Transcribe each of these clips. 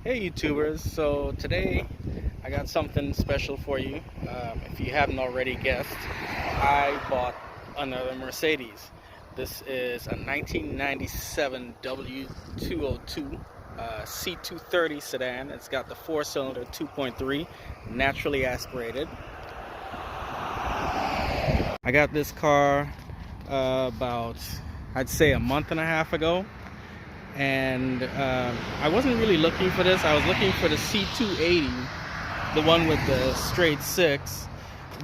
Hey YouTubers, so today I got something special for you. If you haven't already guessed, I bought another Mercedes. This is a 1997 W202 C230 sedan. It's got the 4-cylinder 2.3 naturally aspirated. I got this car about, I'd say, a month and a half ago. And I wasn't really looking for this. I was looking for the C280, the one with the straight six,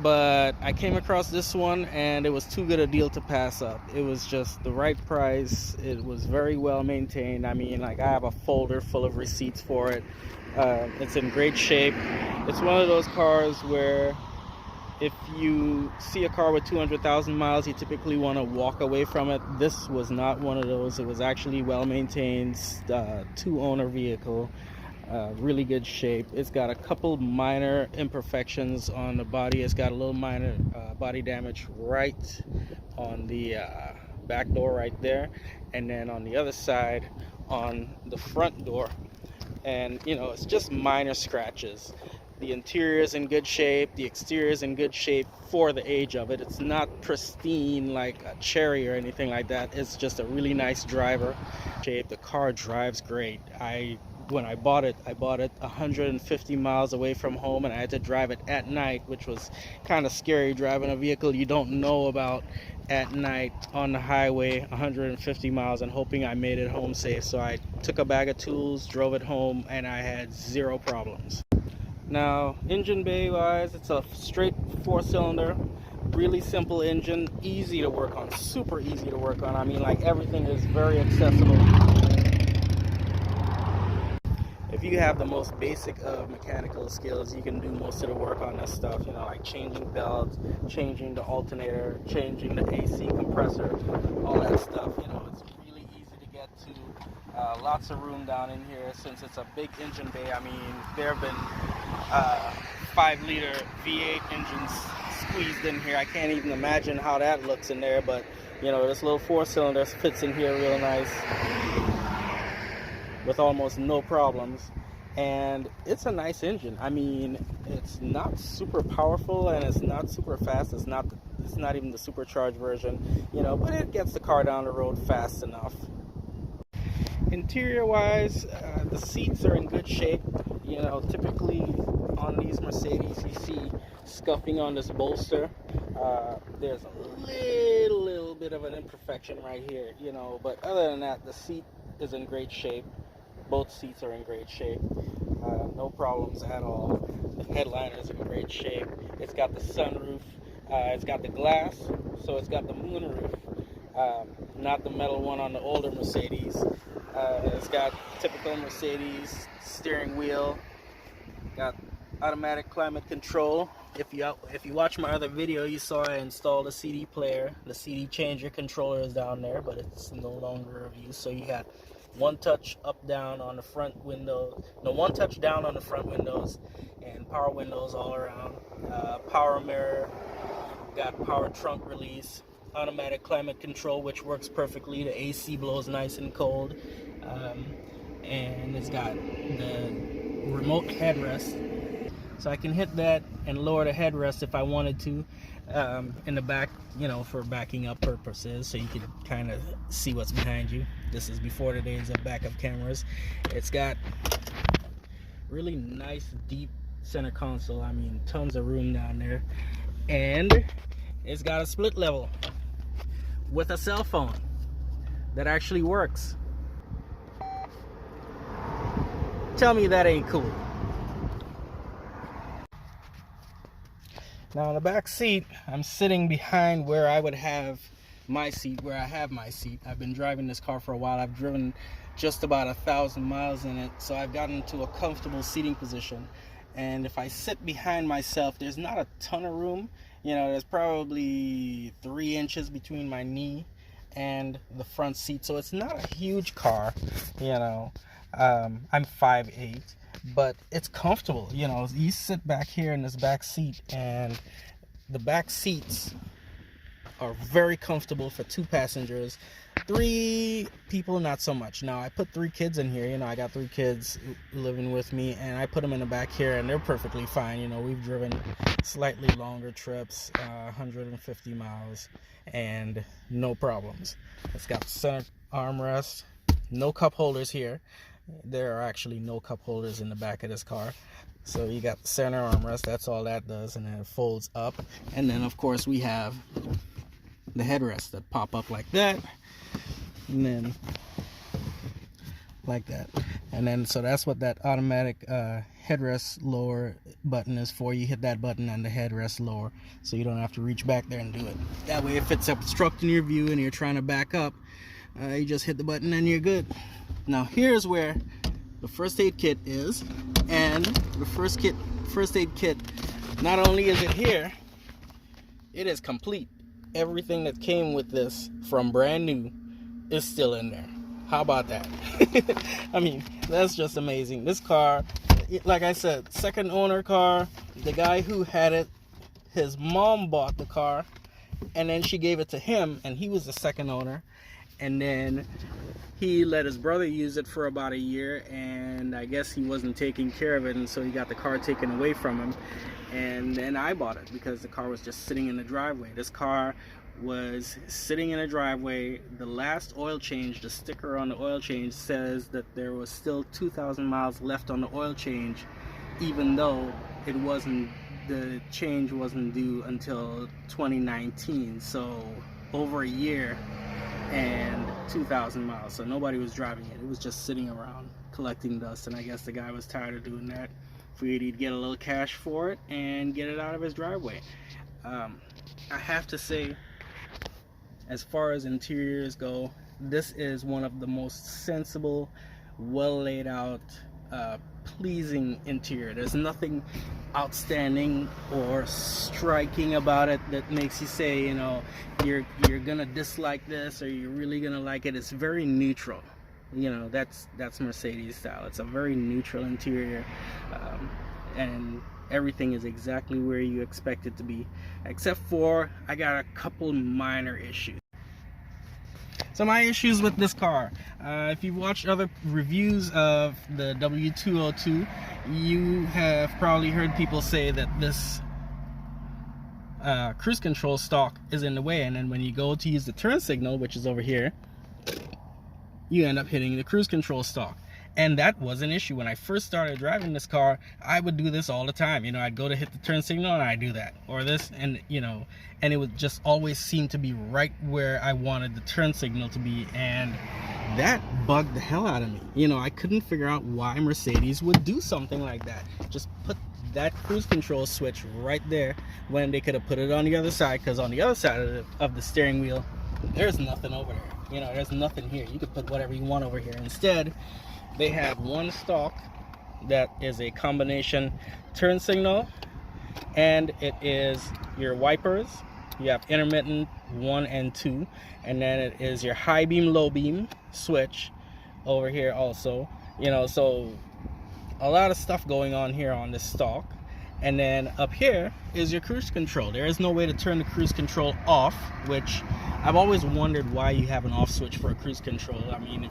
but I came across this one and it was too good a deal to pass up. It was just the right price. It was very well maintained. I mean, like, I have a folder full of receipts for it. It's in great shape. It's one of those cars where if you see a car with 200,000 miles, you typically want to walk away from it. This was not one of those. It was actually well maintained, two-owner vehicle, really good shape. It's got a couple minor imperfections on the body. It's got a little minor body damage right on the back door right there, and then on the other side on the front door. And you know, it's just minor scratches. The interior is in good shape, the exterior is in good shape for the age of it. It's not pristine like a Cherry or anything like that. It's just a really nice driver shape. The car drives great. When I bought it 150 miles away from home, and I had to drive it at night, which was kind of scary, driving a vehicle you don't know about at night on the highway 150 miles and hoping I made it home safe. So I took a bag of tools, drove it home, and I had zero problems. Now, engine bay wise, it's a straight 4-cylinder, really simple engine, easy to work on, super easy to work on. I mean, like, everything is very accessible. If you have the most basic of mechanical skills, you can do most of the work on this stuff, you know, like changing belts, changing the alternator, changing the AC compressor, all that stuff. You know, it's really easy to get to. Lots of room down in here since it's a big engine bay. I mean, there have been 5-liter V8 engines squeezed in here. I can't even imagine how that looks in there, but you know, this little 4-cylinder fits in here real nice with almost no problems. And it's a nice engine. I mean, it's not super powerful and it's not super fast. It's not even the supercharged version, you know, but it gets the car down the road fast enough. Interior wise, the seats are in good shape. You know, typically on these Mercedes you see scuffing on this bolster. There's a little bit of an imperfection right here, you know, but other than that, the seat is in great shape. Both seats are in great shape. No problems at all. The headliner is in great shape. It's got the sunroof. It's got the glass, so it's got the moonroof. Not the metal one on the older Mercedes. It's got typical Mercedes steering wheel. Got automatic climate control. If you watch my other video, you saw I installed a CD player. The CD changer controller is down there, but it's no longer of use. So you got one touch up down on the front window. No, one touch down on the front windows, and power windows all around. Power mirror. Got power trunk release. Automatic climate control, which works perfectly. The AC blows nice and cold, and it's got the remote headrest, so I can hit that and lower the headrest if I wanted to, in the back, you know, for backing up purposes, so you can kind of see what's behind you. This is before the days of backup cameras. It's got really nice deep center console. I mean, tons of room down there, and it's got a split level with a cell phone that actually works. Tell me that ain't cool. Now in the back seat, I'm sitting behind where I would have my seat, where I have my seat. I've been driving this car for a while. I've driven just about 1,000 miles in it, so I've gotten into a comfortable seating position. And if I sit behind myself, there's not a ton of room. You know, there's probably 3 inches between my knee and the front seat, so it's not a huge car, you know. I'm 5'8", but it's comfortable. You know, you sit back here in this back seat, and the back seats are very comfortable for 2 passengers. 3 people, not so much. Now I put 3 kids in here. I got 3 kids living with me, and I put them in the back here, and they're perfectly fine. We've driven slightly longer trips, 150 miles, and no problems. It's got center armrest, no cup holders here. There are actually no cup holders in the back of this car. So you got the center armrest, that's all that does, and then it folds up. And then of course we have the headrests that pop up like that, and then like that. And then so that's what that automatic headrest lower button is for. You hit that button and the headrest lower, so you don't have to reach back there and do it. That way if it's obstructing your view and you're trying to back up, you just hit the button and you're good. Now here's where the first aid kit is, and the first aid kit, not only is it here, it is complete. Everything that came with this from brand new is still in there. How about that? I mean, that's just amazing. This car, like I said, second owner car. The guy who had it, his mom bought the car, and then she gave it to him, and he was the second owner. And then he let his brother use it for about a year, and I guess he wasn't taking care of it, and so he got the car taken away from him. And then I bought it because the car was just sitting in the driveway. This car was sitting in a driveway. The last oil change, the sticker on the oil change says that there was still 2,000 miles left on the oil change, even though it wasn't, the change wasn't due until 2019. So over a year and 2,000 miles. So nobody was driving it. It was just sitting around collecting dust, and I guess the guy was tired of doing that. Figured he'd get a little cash for it and get it out of his driveway. I have to say, as far as interiors go, this is one of the most sensible, well laid out, pleasing interior. There's nothing outstanding or striking about it that makes you say, you're gonna dislike this or you're really gonna like it. It's very neutral. That's Mercedes style. It's a very neutral interior, and everything is exactly where you expect it to be, except for I got a couple minor issues. So my issues with this car, if you've watched other reviews of the W202, you have probably heard people say that this cruise control stalk is in the way, and then when you go to use the turn signal, which is over here, you end up hitting the cruise control stalk. And that was an issue. When I first started driving this car, I would do this all the time. I'd go to hit the turn signal and I'd do that, or this, and and it would just always seem to be right where I wanted the turn signal to be, and that bugged the hell out of me. I couldn't figure out why Mercedes would do something like that. Just put that cruise control switch right there when they could have put it on the other side, because on the other side of the steering wheel, there's nothing over there. There's nothing here. You could put whatever you want over here. Instead, they have one stalk that is a combination turn signal, and it is your wipers. You have intermittent 1 and 2, and then it is your high beam, low beam switch over here also. So a lot of stuff going on here on this stalk. And then up here is your cruise control. There is no way to turn the cruise control off, which I've always wondered why you have an off switch for a cruise control. I mean,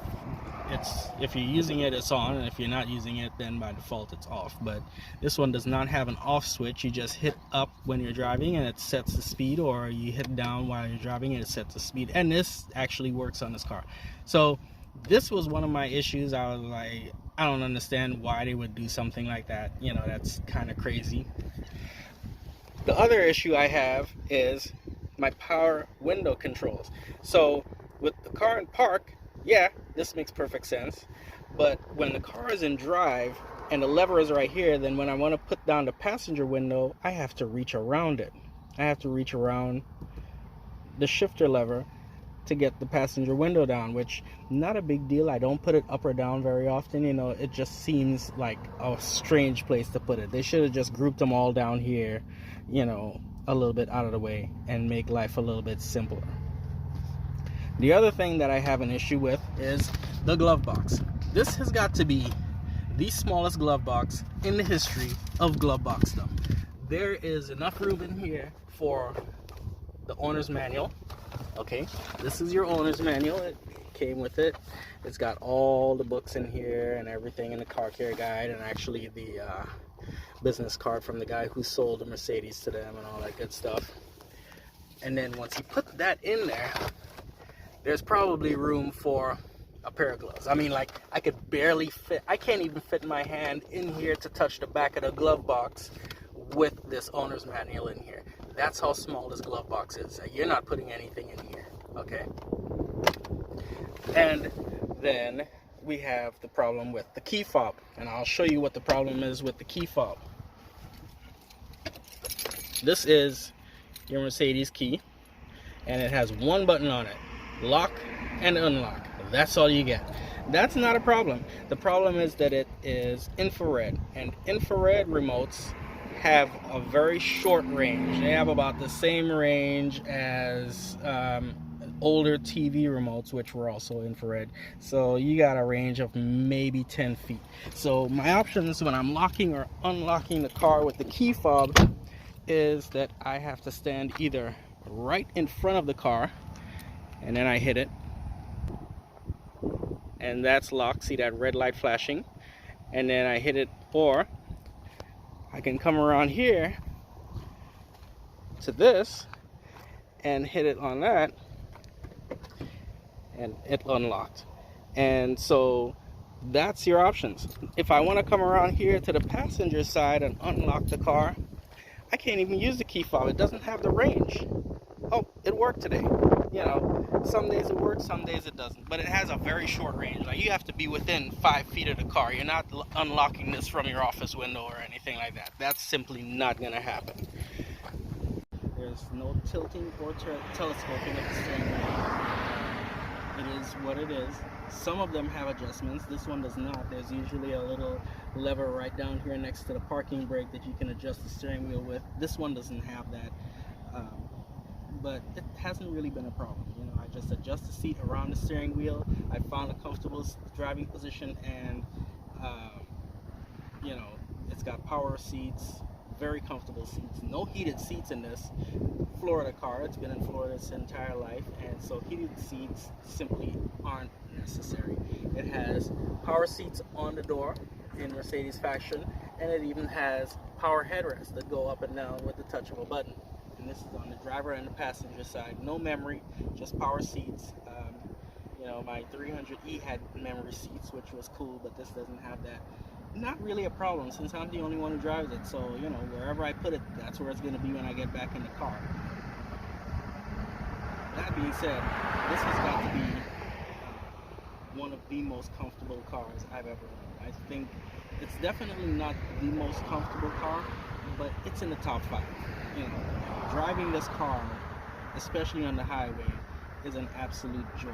if you're using it, it's on, and if you're not using it, then by default it's off. But this one does not have an off switch. You just hit up when you're driving and it sets the speed, or you hit down while you're driving and it sets the speed. And this actually works on this car. So this was one of my issues. I was like, I don't understand why they would do something like that. That's kind of crazy. The other issue I have is my power window controls. So with the car in park, yeah, this makes perfect sense. But when the car is in drive and the lever is right here, then when I want to put down the passenger window, I have to reach around it. I have to reach around the shifter lever to get the passenger window down, which not a big deal. I don't put it up or down very often. It just seems like a strange place to put it. They should have just grouped them all down here, a little bit out of the way, and make life a little bit simpler. The other thing that I have an issue with is the glove box. This has got to be the smallest glove box in the history of glove box stuff. There is enough room in here for the owner's manual. Okay, this is your owner's manual. It came with it. It's got all the books in here and everything in the car care guide, and actually the business card from the guy who sold the Mercedes to them and all that good stuff. And then once you put that in there, there's probably room for a pair of gloves. I mean, like, I could barely fit, I can't even fit my hand in here to touch the back of the glove box with this owner's manual in here. That's how small this glove box is. You're not putting anything in here, okay? And then we have the problem with the key fob, and I'll show you what the problem is with the key fob. This is your Mercedes key, and it has one button on it, lock and unlock. That's all you get. That's not a problem. The problem is that it is infrared, and infrared remotes have a very short range. They have about the same range as older TV remotes, which were also infrared. So you got a range of maybe 10 feet. So my options when I'm locking or unlocking the car with the key fob is that I have to stand either right in front of the car, and then I hit it, and that's locked. See that red light flashing? And then I hit it, or I can come around here to this and hit it on that, and it unlocked. And so that's your options. If I want to come around here to the passenger side and unlock the car, I can't even use the key fob. It doesn't have the range. Oh, it worked today. You know, some days it works, some days it doesn't. But it has a very short range. Like, you have to be within 5 feet of the car. You're not unlocking this from your office window or anything like that. That's simply not going to happen. There's no tilting or telescoping of the steering wheel. It is what it is. Some of them have adjustments. This one does not. There's usually a little lever right down here next to the parking brake that you can adjust the steering wheel with. This one doesn't have that. But it hasn't really been a problem. You know, I just adjust the seat around the steering wheel. I found a comfortable driving position, and you know, it's got power seats, very comfortable seats. No heated seats in this Florida car. It's been in Florida its entire life, and so heated seats simply aren't necessary. It has power seats on the door in Mercedes fashion, and it even has power headrests that go up and down with the touch of a button. And this is on the driver and the passenger side. No memory, just power seats. You know, my 300E had memory seats, which was cool, but this doesn't have that. Not really a problem, since I'm the only one who drives it. So, you know, wherever I put it, that's where it's going to be when I get back in the car. That being said, this has got to be one of the most comfortable cars I've ever owned. I think it's definitely not the most comfortable car, but it's in the top 5. You know, driving this car, especially on the highway, is an absolute joy.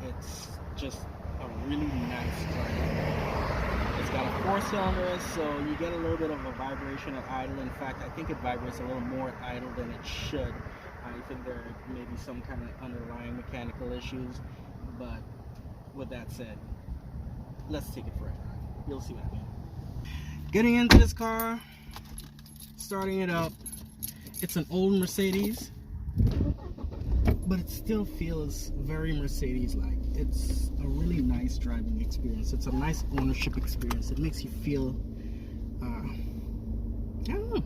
It's just a really nice drive. It's got a 4-cylinder, so you get a little bit of a vibration at idle. In fact, I think it vibrates a little more at idle than it should. I think there may be some kind of underlying mechanical issues, but with that said, let's take it for a drive. You'll see what I mean. Getting into this car, starting it up. It's an old Mercedes, but it still feels very Mercedes-like. It's a really nice driving experience. It's a nice ownership experience. It makes you feel, I don't know,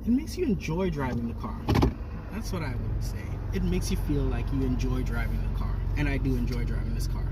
it makes you enjoy driving the car. That's what I would say. It makes you feel like you enjoy driving the car, and I do enjoy driving this car.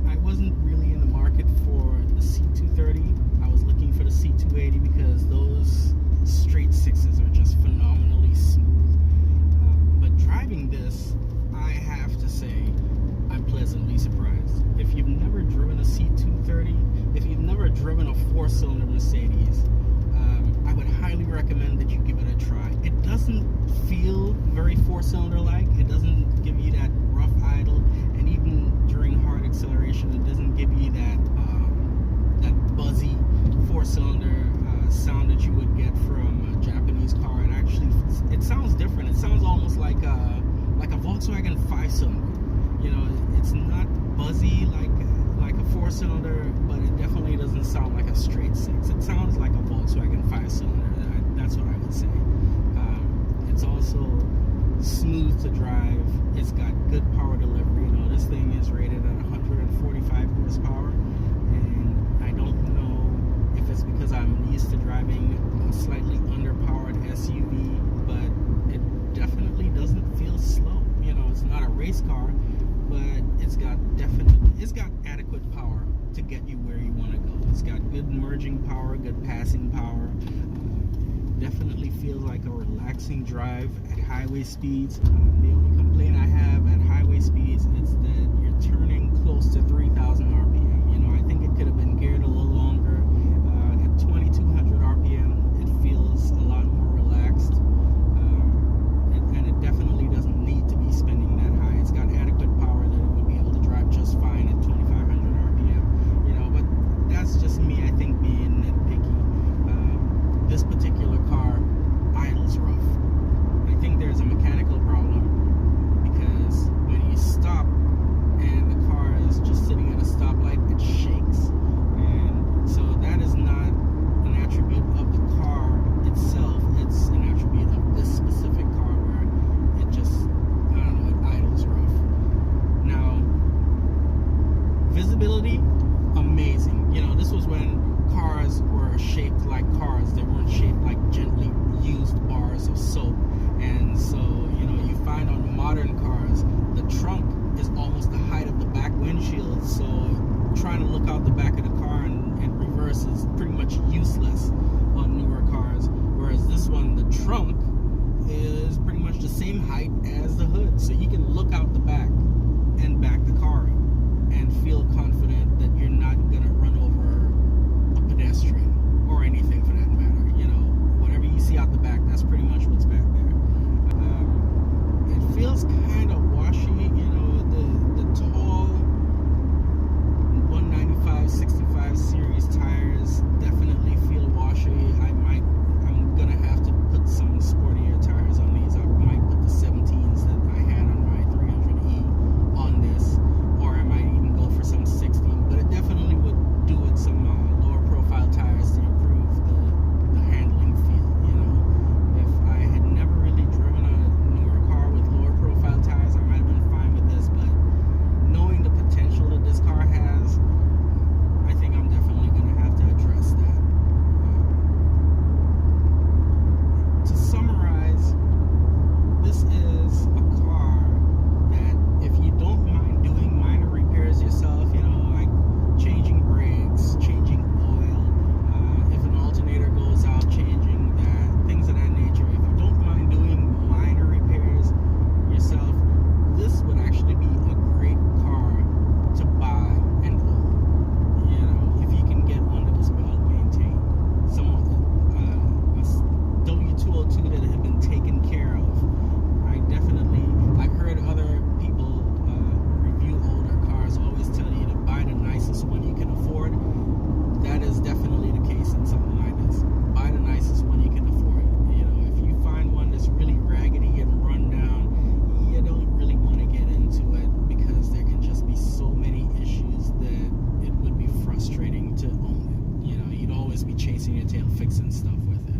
I wasn't really in the market for the C230. I was looking for the C280 because those straight sixes are just phenomenally smooth. But driving this, I have to say, I'm pleasantly surprised. If you've never driven a C230, if you've never driven a 4-cylinder Mercedes, I would highly recommend that you give it a try. It doesn't feel very 4-cylinder-like. It doesn't give you that rough idle, and even during hard acceleration, it doesn't give you that that 4-cylinder, but it definitely doesn't sound like a straight 6. It sounds like a Volkswagen 5-cylinder. That's what I would say. It's also smooth to drive. It's got good power delivery. You know, this thing is rated at 145 horsepower, and I don't know if it's because I'm used to driving a slightly underpowered SUV, but it definitely doesn't feel slow. You know, it's not a race car, but it's got adequate power to get you where you want to go. It's got good merging power, good passing power. Definitely feels like a relaxing drive at highway speeds. The only complaint I have at highway speeds is that you're turning close to 3,000 RPM. You know, I think it could have been geared a little longer. At 2,200 RPM, it feels a lot more relaxed, and it definitely doesn't need to be spinning that high. It's got adequate power that it would be able to drive just fine at 2,500 RPM. You know, but that's just me, I think, being nitpicky. This particular car idles rough. I think there's a mechanical problem because when you stop and the car is just sitting at a stoplight, it shakes. And so that is not an attribute of the car itself, it's an attribute of this specific car where it just, I don't know, it idles rough. Now, visibility, amazing. You know, this was when cars were shaped like cars. They weren't shaped like gently used bars of soap. And so, you know, you find on modern cars, the trunk is almost the height of the back windshield. So trying to look out the back of the car and reverse is pretty much useless on newer cars. Whereas this one, the trunk is pretty much the same height as the hood. So you can look out the back and back the car up and feel confident that you're not going to run over a pedestrian or anything for that matter. You know, whatever you see out the back, that's pretty much what's back there. It feels kind of washy, you know, the tall 195/65 series tires definitely feel washy. I'm gonna have to put some sportier tires on these. I might put the 17s that I had on my 300E on this, or I might even go for some 16, but it definitely would do with some lower profile tires to improve the handling feel. You know, if I had never really driven a newer car with lower profile tires, I might have been fine with this, but knowing the potential that this car has, I think I'm definitely going to have to address that. To summarize, this is a car that if you don't mind doing minor repairs yourself, you know, like changing brakes, changing oil, if an alternator goes out, changing that, things of that nature, if you don't mind doing minor repairs yourself, this would actually be a great car to buy and own. You know, if you can get one that was well maintained, a W202 that had been taken care of. I've heard other people who review older cars always tell you to buy the nicest one you can afford. That is definitely the case in something like this. Buy the nicest one you can afford. You know, if you find one that's really raggedy and run down, you don't really want to get into it because there can just be so many issues that it would be frustrating to own it. You know, you'd always be chasing your tail fixing stuff with it.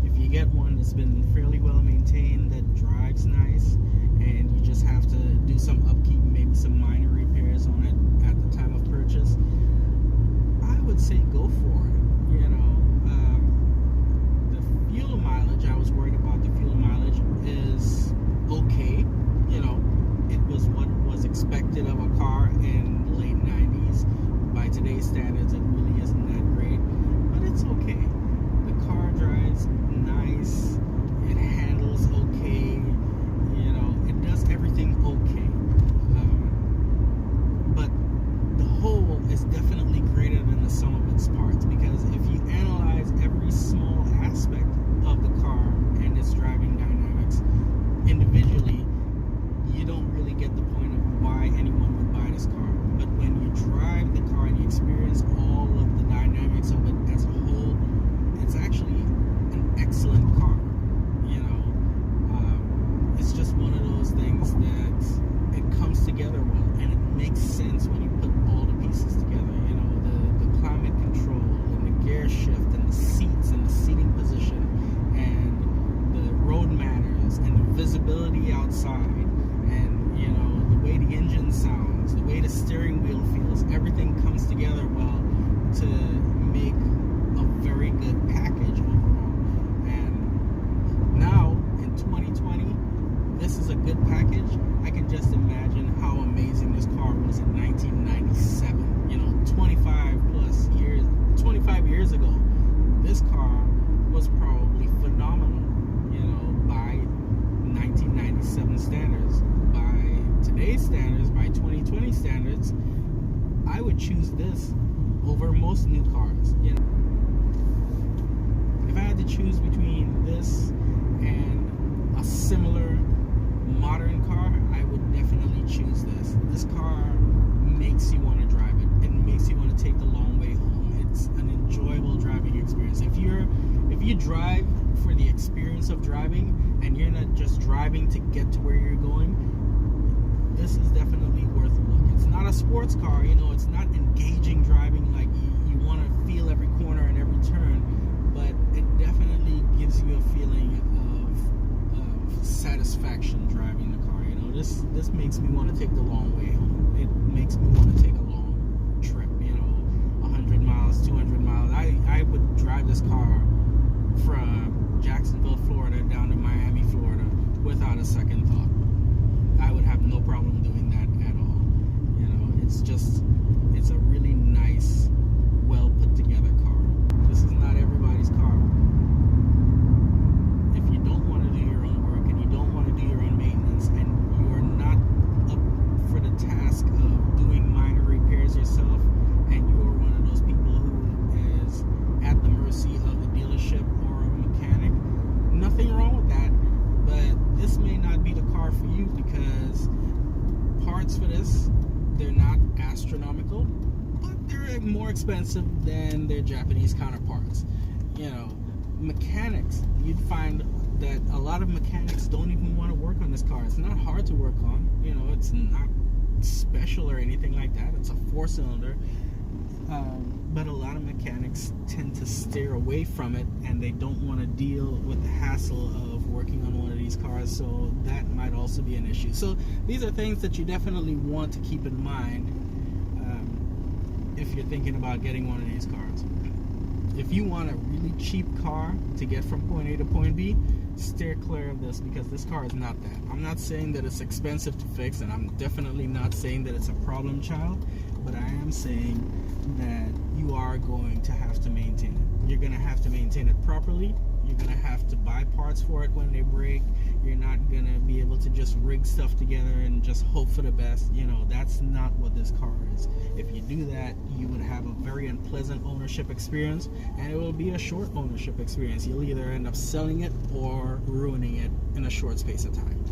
If you get one that's been fairly well maintained, that drives nice, and you just have to do some upkeep, maybe some minor repairs on it at the time of purchase, I would say go for it. You know, the fuel mileage, I was worried about the fuel mileage, is okay. You know, it was what was expected of a car in the late 90s. By today's standards, it really isn't that great, but it's okay. The car drives nice, it handles okay, you know, it does everything okay. But the whole is definitely greater than the sum of its parts, because if you analyze inside, and you know, the way the engine sounds, the way the steering wheel feels, everything comes together well to make a very good package overall. And now in 2020, this is a good package. I can just imagine how amazing this car was in 1997. You know, 25 years ago, this car was probably phenomenal, you know, by 1997 standards. By today's standards, by 2020 standards, I would choose this over most new cars. You know, if I had to choose between this and a similar modern car, I would definitely choose this. This car makes you want to drive it. It makes you want to take the long way home. It's an enjoyable driving experience. If you drive for the experience of driving and you're not just driving to get to where you're going, this is definitely worth a look. It's not a sports car, you know, it's not engaging driving like you want to feel every corner and every turn, but it definitely gives you a feeling of satisfaction driving the car. You know, this makes me want to take the long way home. It makes me want to take a long trip, you know, 100 miles, 200 miles. I would drive this car from Jacksonville, Florida down to Miami, Florida without a second thought. I would have no problem doing that at all. You know, it's a really nice, well put together car. This is not everybody's car. If you don't want to do your own work and you don't want to do your own maintenance and you are not up for the task of doing minor repairs yourself, and you are one of those people who is at the mercy of the dealership or a mechanic, nothing wrong with that, but this may not be the car for you, because parts for this, they're not astronomical, but they're more expensive than their Japanese counterparts. You know, mechanics, you'd find that a lot of mechanics don't even want to work on this car. It's not hard to work on, you know, it's not special or anything like that. It's a 4-cylinder, but a lot of mechanics tend to steer away from it, and they don't want to deal with the hassle of working on one of these cars, so that might also be an issue. So these are things that you definitely want to keep in mind if you're thinking about getting one of these cars. If you want a really cheap car to get from point A to point B, steer clear of this, because this car is not that. I'm not saying that it's expensive to fix, and I'm definitely not saying that it's a problem child, but I am saying that you are going to have to maintain it. You're going to have to maintain it properly. You're going to have to buy parts for it when they break. You're not going to be able to just rig stuff together and just hope for the best. You know, that's not what this car is. If you do that, you would have a very unpleasant ownership experience, and it will be a short ownership experience. You'll either end up selling it or ruining it in a short space of time.